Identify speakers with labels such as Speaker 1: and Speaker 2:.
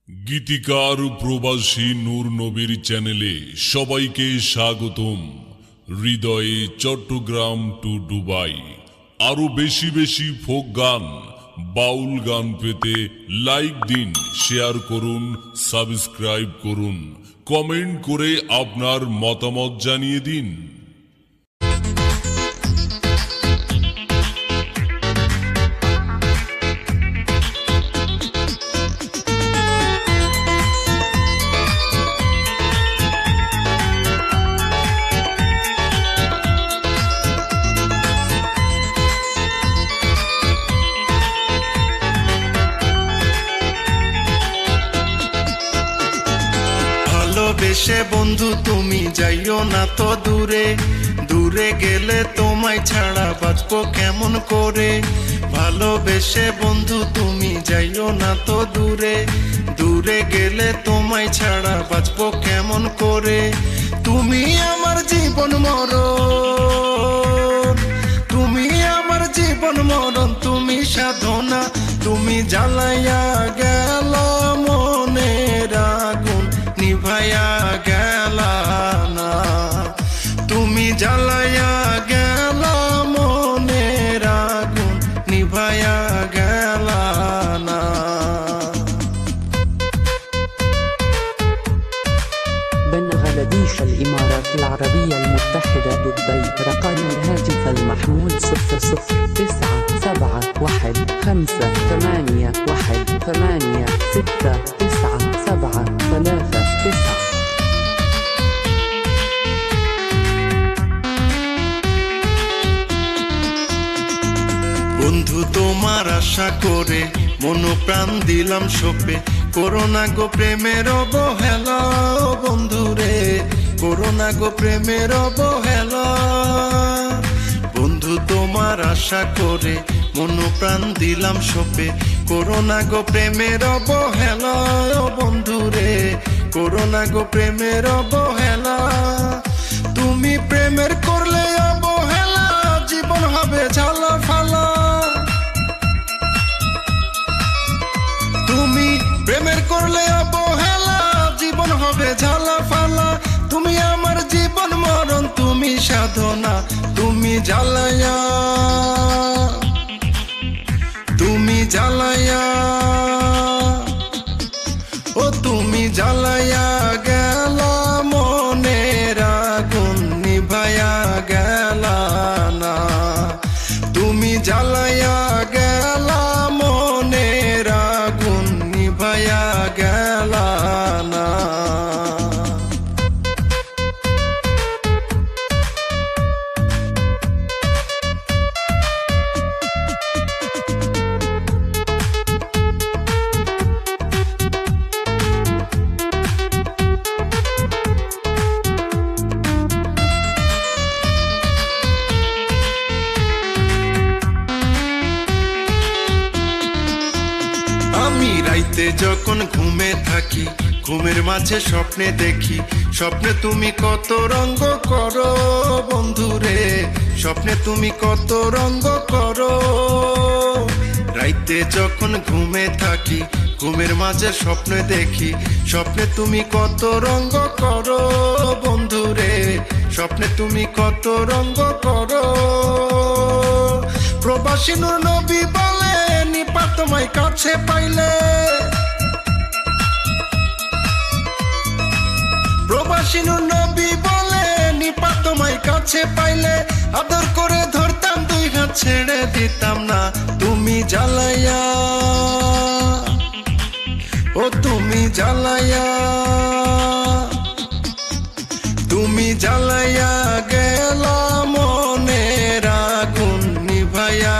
Speaker 1: গীতিকার প্রবাসী নূর নবীর চ্যানেলে সবাইকে স্বাগতম। হৃদয়ে চট্টগ্রাম টু দুবাই। আরো বেশি বেশি ফোক গান, বাউল গান পেতে লাইক দিন, শেয়ার করুন, সাবস্ক্রাইব করুন, কমেন্ট করে আপনার মতামত জানিয়ে দিন।
Speaker 2: ভালোবেসে বন্ধু তুমি যাইও না তো দূরে, দূরে গেলে তোমায় ছাড়া বাঁচবো কেমন করে। ভালোবেসে বন্ধু তুমি যাইও না তো দূরে, দূরে গেলে তোমায় ছাড়া বাঁচবো কেমন করে। তুমি আমার জীবন মরণ, তুমি আমার জীবন মরণ, তুমি সাধনা, তুমি জ্বালাইয়া গেলা মনের আগুন, নিভাইয়া গেলা না। তুমি জ্বালাইয়া গেলা মনের আগুন, নিভাইয়া গেলা না।
Speaker 3: بنغلاديش الإمارات العربية المتحدة دبي. رقم الهاتف المحمول 007115816939.
Speaker 2: বন্ধু তোমার আশা করে মন প্রাণ দিলাম সপে, করোনা গো প্রেমের অবহেলা বন্ধু রে, করোনা গো প্রেমের অবহেলা। বন্ধু তোমার আশা করে মন প্রাণ দিলাম সপে, করোনা গো প্রেমের অবহেলা বন্ধু রে, করোনা গো প্রেমের অবহেলা। তুমি প্রেমের করলে অবহেলা, জীবন হবে ঝালা ফালা। তুমি প্রেমের করলে অবহেলা, জীবন হবে ঝালা ফালা। তুমি আমার জীবন মরণ, তুমি সাধনা, তুমি জ্বালাইয়া, তুমি জ্বালাইয়া, ও তুমি জ্বালাইয়া গেলা মনের আগুন, নিভাইয়া গেলা না। তুমি জ্বালাইয়া গেলা মনের আগুন, নিভাইয়া গেলা না। আমি রাইতে যখন ঘুমে থাকি, ঘুমের মাঝে স্বপ্নে দেখি, স্বপ্নে তুমি কত রঙ্গ করো বন্ধু রে, স্বপ্নে তুমি কত রঙ্গ করো। রাইতে যখন ঘুমে থাকি, ঘুমের মাঝে স্বপ্নে দেখি, স্বপ্নে তুমি কত রঙ্গ করো বন্ধু রে, স্বপ্নে তুমি কত রঙ্গ করো। প্রবাসী নূর নবী বলে নিপা তোমায় কাছে পাইলে, প্রবাসী নূর নবী বলে নিপা তোমায় কাছে পাইলে, আদর করে ধরতাম দুই হাত, ছেড়ে দিতাম না। তুমি জ্বালাইয়া, ও তুমি জ্বালাইয়া, তুমি জ্বালাইয়া গেলা মনের আগুন, নিভাইয়া